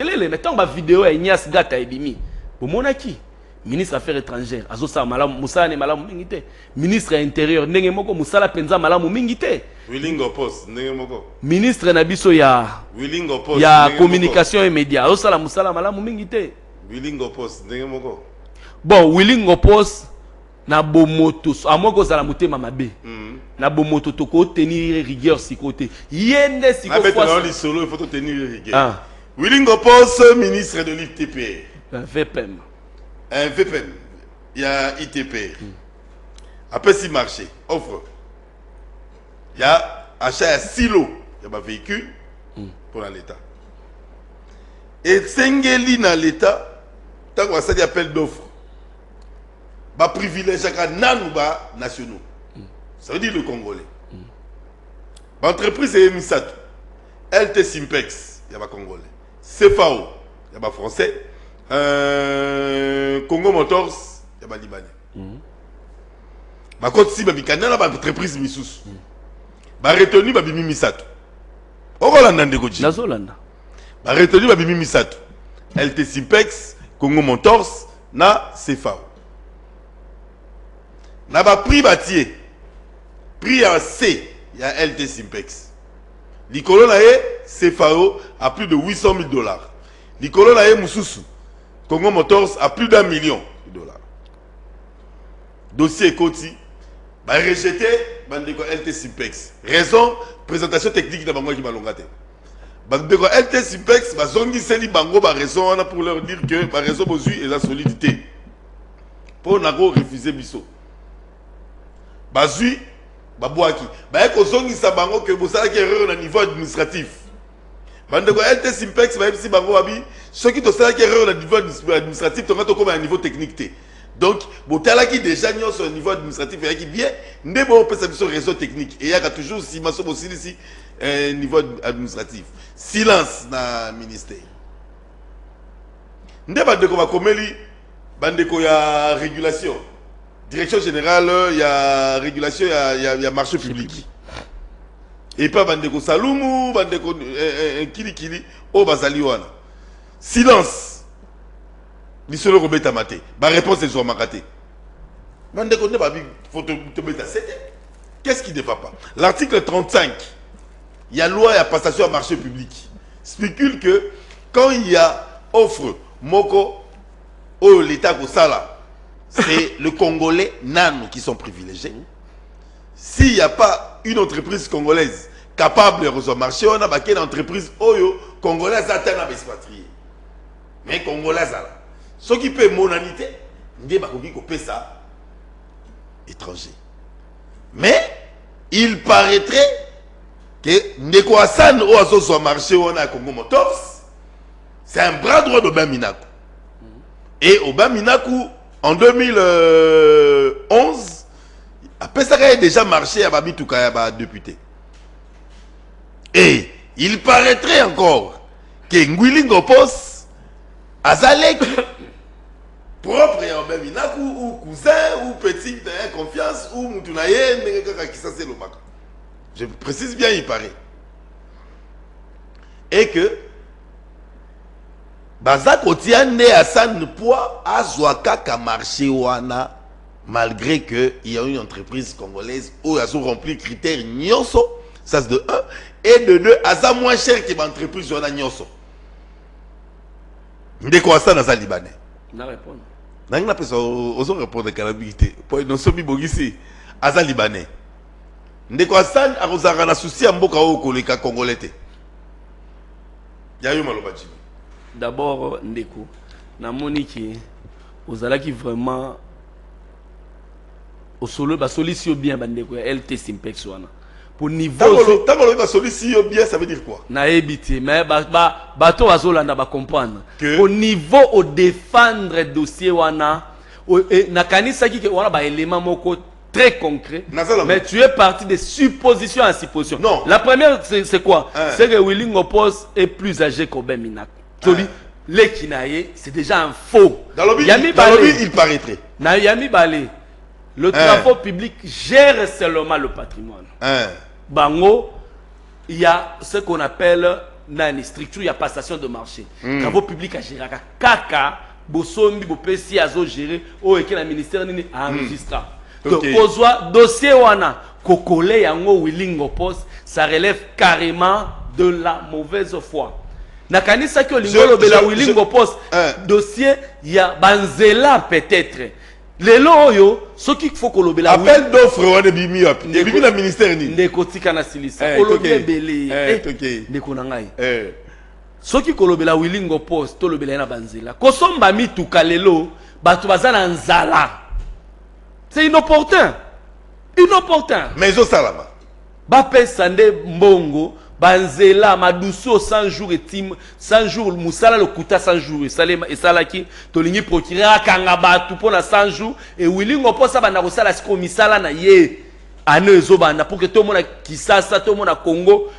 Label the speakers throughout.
Speaker 1: Mettons ma vidéo à Ignace Gata et Bimi. Pour mon acquis, ministre des Affaires étrangères, Azosa Malam Moussa ne Malam Mingite, ministre intérieur, Nengemoko Moussa Penza Malam Mingite.
Speaker 2: Willingo Post, Nengemoko.
Speaker 1: Ministre Nabiso ya
Speaker 2: Willingo Post.
Speaker 1: Ya communication et médias, Azosa Moussa Malam Mingite.
Speaker 2: Willingo Post, Nengemoko.
Speaker 1: Bon, Willingo Post na bomoto, amoko za la mutema mabe. Na bomoto toko tenir rigueur si côté. Yende si côté.
Speaker 2: Il faut tenir rigueur. Willingo Post, ministre de l'ITP.
Speaker 1: Un VPM.
Speaker 2: Un VPM. Il y a ITP. Après, si marché, offre. Il y a achat à silo. Il y a un véhicule pour l'État. Et Sengeli dans l'État, tant qu'on a ça, il appel d'offre. Bah privilège à Nanouba nationaux. Ça veut dire le Congolais. L'entreprise est Misato. LT Simpex, il y a pas Congolais. CFAO, il y a pas Français. Congo Motors, il y a pas Libanais. Bah quand si babi Canada, bah entreprise Missus. Bah retenu babi Misato. Orolanda Ndegoji.
Speaker 1: Nazolanda.
Speaker 2: Bah retenu babi Misato. LT Simpex, Congo Motors, na CFAO. Na ba prix bâtier. Prix en C, il y a LT Simpex. L'icolo na CFAO à plus de 800 000 $. L'icolo na Moussousou. Congo Motors à plus d'1 million de $. Dossier Koti. Bah rejeté, bandeko LT Simpex. Raison, présentation technique de bango qui m'a longate. Bandeko LT Simpex, bah zongi seli bango bah raison on a pour leur dire que bah raison bozui et la solidité. Pour nago refuser biso. Bazui babouaki ba ko zongi sa bango que vous savez erreur au niveau administratif bandeko LT Simpex ba si bango abi ceux qui to sala erreur au niveau administratif to ngato comme à niveau technique. Donc botala qui déjà nyo sur niveau administratif et qui bien ndebo pesa biso réseau technique et il y a toujours si maso bosili ici niveau administratif silence na ministère ndeba de ko ba komeli bandeko ya régulation. Direction générale, il y a régulation, il y a marché public. Et pas Bandeko Salumu, Bandeko Kili, oh Bazaliwana. Silence. L'issue Robert Tamate. Ma réponse est sur Makate. Bandeko ne va pas photo te mettre à 7. Qu'est-ce qui ne va pas? L'article 35, il y a loi et passation à marché public. Spécule que quand il y a offre, Moko, oh l'État Kosala. C'est le Congolais Nano qui sont privilégiés. S'il n'y a pas une entreprise congolaise capable de recevoir marché, on a une entreprise Oyo congolaise à expatrié. Mais congolaise là. Ce qui peut monanité, n'est pas qui peut ça étranger. Mais il paraîtrait que Ndeko Hassan ou Azoso marché on a Congo Motors, c'est un bras droit d'Obama Minaku. Et Obama Minaku en 2011, après ça, il a déjà marché à Babi Toukaya, député. Et il paraîtrait encore que Ngwilingo Post, Azalek, propre à Minaku, ou cousin, ou petit, confiance, ou Moutunaye, je précise bien, il paraît. Et que Bazak Otiane Hassan Poa Azwaka ka marché wana malgré que il y a une entreprise congolaise où elles ont rempli critères nyonso, ça c'est de 1 et de 2 Aza moins cher que l'entreprise wana nyonso. Ndeko Hassan Aza Libanais.
Speaker 1: Na répondre.
Speaker 2: Nangna pesa ozo répondre kalabité. Pour non somi bogisi Aza Libanais. Ndeko Hassan arozara na souci mboka o koleka congolais. Yayo malobaji.
Speaker 1: D'abord, Ndeko, na moniki, ozalaki vraiment au solo, ba solution bien bandeko LT Simpex wana. Pour niveau
Speaker 2: tant ba solution bien ça veut dire quoi?
Speaker 1: Na ebité mais bato azolanda ba comprendre. Au niveau au défendre dossier wana na kanisa ki wana ba élément moko très concret. Mais tu es parti de supposition à supposition. Non. La première c'est quoi? C'est que Willingo Post est plus âgé qu'Obama Minaku. Les Kinaye, c'est déjà un faux.
Speaker 2: Dans le il paraîtrait.
Speaker 1: Na Yami Balé, le travaux public gère seulement le patrimoine. Bango, il y a ce qu'on appelle nani structure ya passation de marché travaux publics à gérer kaka bosombi bopesi azo gérer o eke na ministère nini enregistra donc kozwa dossier wana kokole yango Wilingo Post ça relève carrément de la mauvaise foi nakanisa ki olingo lobela Wilingo Post dossier ya banzela peut-être lelo oyo soki faut kolobela
Speaker 2: appel d'offre wana bimi na ministère ni
Speaker 1: ndeko tika na silisa kolobela belé ndeko na ngai soki kolobela Wilingo Post to lobela na banzela kosomba mituka lelo bato bazana nzala c'est inopportun mais
Speaker 2: zo salama
Speaker 1: ba pesa nde mbongo banzela maduso 100 jours etim 100 jours musala lokuta 100 jours et salaki tolingi procurer kanga batu pona 100 jours et Wilingo Post bana ko sala siko misala na ye ane ezobanda pour que tout mona Kisasa tout mona Congo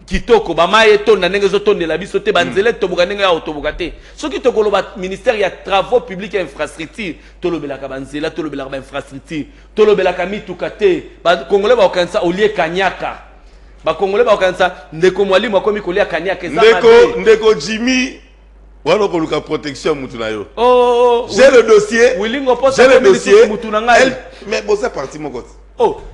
Speaker 1: kitoko bamaye to na ndenge zotondela biso te banzela to buka ndenge ya otobuka te soki to koloba ministère ya travaux publics et infrastructure to lobelaka banzela to lobelaka ba infrastructure to lobelaka mituka te ba congolais ba okanisa olie kanyaka ba congolais ba okanisa ndeko mwalimu akomi kolia kanyaka ezama
Speaker 2: ndeko Jimmy wana koluka protection mutu na yo
Speaker 1: j'ai
Speaker 2: le dossier
Speaker 1: Wilingo Post
Speaker 2: j'ai le dossier
Speaker 1: mutu na ngai
Speaker 2: mais bon ça parti mon côté.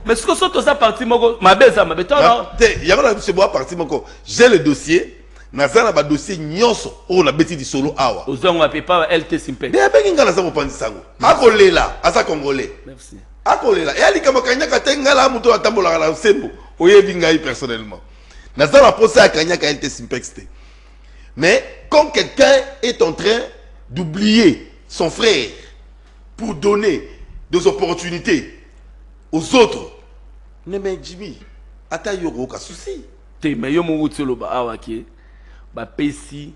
Speaker 1: Mais ce que ça ça parti moko mabeza mabeto non
Speaker 2: yamana c'est bois parti moko j'ai le dossier nazana ba dossier nyonso o na beti di solo awa
Speaker 1: ozongo apepa LT Simpex
Speaker 2: de bengi ngala sa mopanzi sango akolela asa congolais
Speaker 1: merci
Speaker 2: akolela et ali kama kanyaka tengala muto atambola la sembo oyebi ngai personnellement nazana procès à kanyaka LT Simpex mais quand quelqu'un est en train d'oublier son frère pour donner des opportunités aux autres mais Jimmy ata yoro ka souci
Speaker 1: te mais yo mo utelo ba awaki ba pesi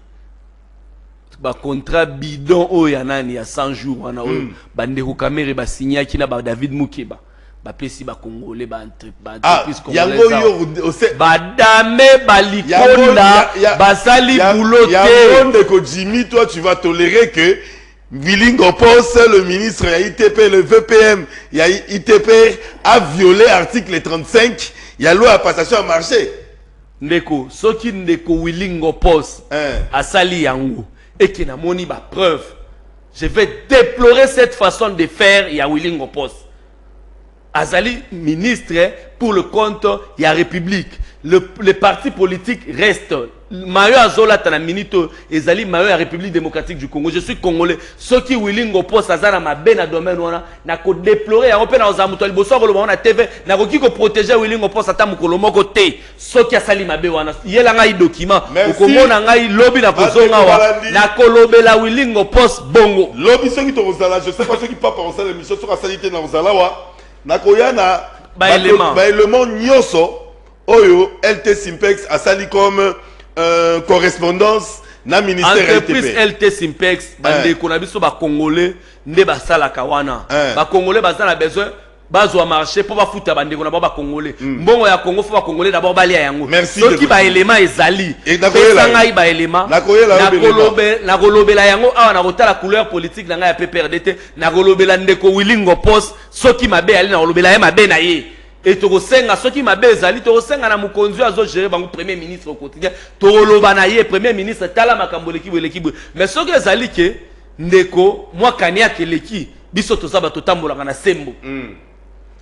Speaker 1: ba contrat bidon o ya nani ya 100 jours wana o bande ko kamere ba signaki na ba David Mukeba ba pesi ba congolais ba entreprise congolaise ba dame ba likonda ba sali boulotte
Speaker 2: ya monde ko Jimmy toi tu vas tolérer que Wilingo Post, le ministre de ITP, le VPM, il y a ITP a violé l'article 35, il y a loi à passation à marché.
Speaker 1: Ndeko, soki ndeko Wilingo Post a sali yango et qui n'a moni ba preuve. Je vais déplorer cette façon de faire il y a Wilingo Post. Azali ministre pour le compte il y a République. Les partis politiques restent. Mayo Azola tana minito ezali mayo ya République démocratique du Congo. Je suis congolais. Ce qui Wilingo Post azana mabe na domaine wana na ko déplorer ya ope na ozamuto liboso ko loba na TV na ko kiko protéger Wilingo Post ata mukolo moko te. Ce qui asali mabe wana yela ngai document okomona ngai lobby na kozonga wa na ko lobela Wilingo Post bongo.
Speaker 2: Lobby ce qui to ozala je sais pas ce qui papa on sala émission sur salité na ozala wa na koyana
Speaker 1: ba
Speaker 2: élément nyonso oyo LT Simpex asali comme correspondance na ministère
Speaker 1: entreprise LT Simpex bande ko na biso ba congolais nde ba sala kawana ba congolais bazana besoin bazwa marché pour ba futa bande ko na ba congolais mbongo ya Congo faut ba congolais d'abord balia yango soki ba élément ezali sanga ba élément na kolobela yango awa na kotala couleur politique na nga ya PPRD na kolobela ndeko Wilingo Post soki mabe ali na kolobela ye mabe na ye et to senga soki mabe ezali to senga na mukonzi azo gérer bango premier ministre au quotidien to loba na ye premier ministre tala makambo leki mais soki ezali ke ndeko mwa kania keleki biso to saba to tambola na sembo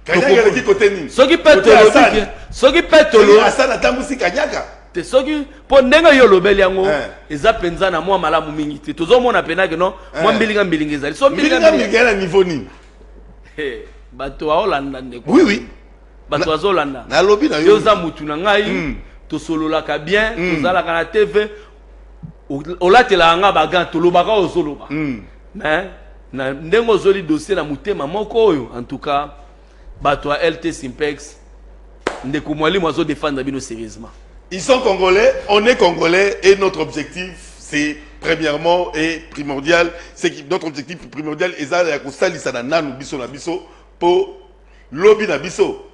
Speaker 2: kanyaka leki côté ni
Speaker 1: soki petolo
Speaker 2: asana tambusi kanyaka
Speaker 1: te soki po ndenga yo lobeli yango eza penza na mwa malamu mingi te tozomona penake non mwa mbilinga ezali so
Speaker 2: mbilinga na niveau nini
Speaker 1: bato aolanda ndeko
Speaker 2: oui
Speaker 1: bato azolanda
Speaker 2: na lobby na
Speaker 1: yo za mutu na ngai to sololaka bien tozalaka na TV olatela nga bagan tolobaka ozoloba mais na ndengo zoli dossier na mutema moko oyo en tout cas bato a LT Simpex ndeko mwalimu azo défendre bino sérieusement.
Speaker 2: Ils sont congolais, on est congolais et notre objectif c'est premièrement et primordial, c'est que notre objectif primordial est ça ko salisa na nanu biso na biso pour lobby na biso.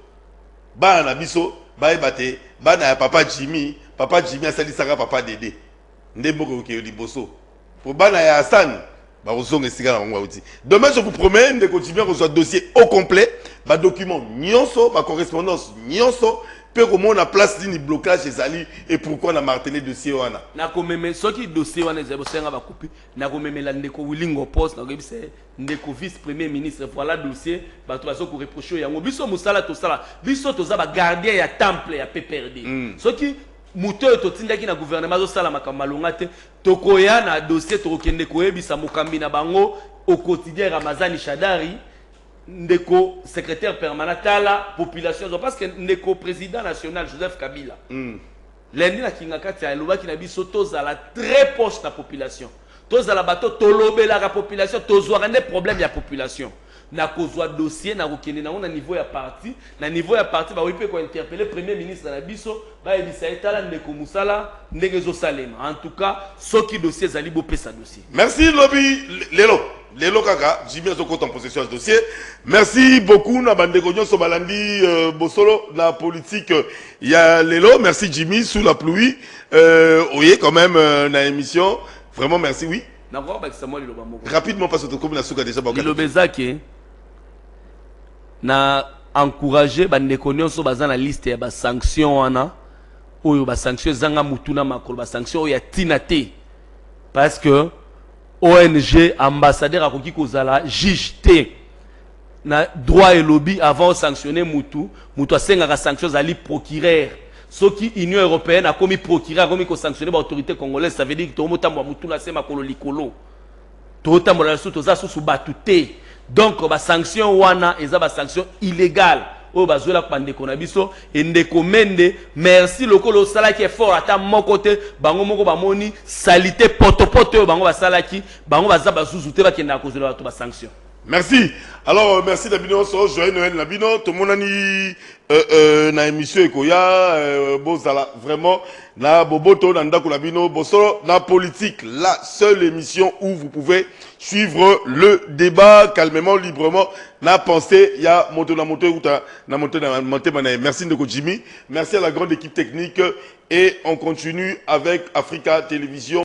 Speaker 2: Ba na biso ba ebate ba na papa Jimmy asalisaka papa Dédé ndemoko ke liboso pour ba na ya Hassan ba ozonga sika na ngwa uti. Demain je vous promets de continuer à reçoit dossier au complet, ba document nyonso, ba correspondance nyonso peut comment on a place d'une blocage chez Ali et pourquoi on a martelé dossier wana
Speaker 1: na ko meme soki dossier wana zebo senga ba couper na ko meme la ndeko Wilingo poste na ko bise ndeko vice premier ministre voilà dossier ba to bazo ko reprocher yango biso musala to sala biso to za ba gardien ya temple ya PPRD soki muto to tindaki na gouvernement zo sala makamalonga te to koya na dossier to kende ko ebisa mukambi na bango au quotidien Ramazani Shadari ndeko secrétaire permanent à la population parce que ndeko président national Joseph Kabila lundi na kingakati ya loba ki na biso tozala très proche la population tozala bato tolobela la population tozwa des problèmes ya population na kozwa dossier na kokende na na niveau ya parti ba wipe ko interpeller premier ministre na biso ba ebisa etala ndeko musala ndenge zo salema en tout cas soki dossier zali bo pesa dossier.
Speaker 2: Merci lobby Lelo kaka Jimmy azoko en possession de dossier. Merci beaucoup na bandeko nyonso balandi bosolo la politique ya Lelo. Merci Jimmy sous la pluie. Oye quand même na émission. Vraiment merci oui. Rapidement parce que comme na suka déjà ba.
Speaker 1: Lobezaki na encourager bandeko nyonso baza na liste ya ba sanction wana. Oyo ba sanction zanga mutuna makolo ba sanction ya tinate. Parce que ONG ambassadeur akoki kozala juge te na droit et lobby avant sanctionner mutu asenga sanction ali procureur soki Union européenne a commis procureur a commis ko sanctionner ba autorité congolaise ça veut dire que to motambo mutu na sema kolo likolo to tambo la suto za susu batute donc ba sanction wana eza ba sanction illégale o bazola pandeko na biso endeko mende merci lokolo salaki effort ata mokote bango moko bamoni salité potopoto bango basalaki bango baza bazuzute bakenda kozola bato ba sanction.
Speaker 2: Merci. Alors merci Dabino so joyeux Noël Labino tout mon ani na émission ekoya bozala vraiment na boboto na ndako Labino bosolo na politique la seule émission où vous pouvez suivre le débat calmement librement na pensée ya moto na moto uta na moto na monter bana. Merci ndeko Jimmy, merci à la grande équipe technique et on continue avec Africa Télévision.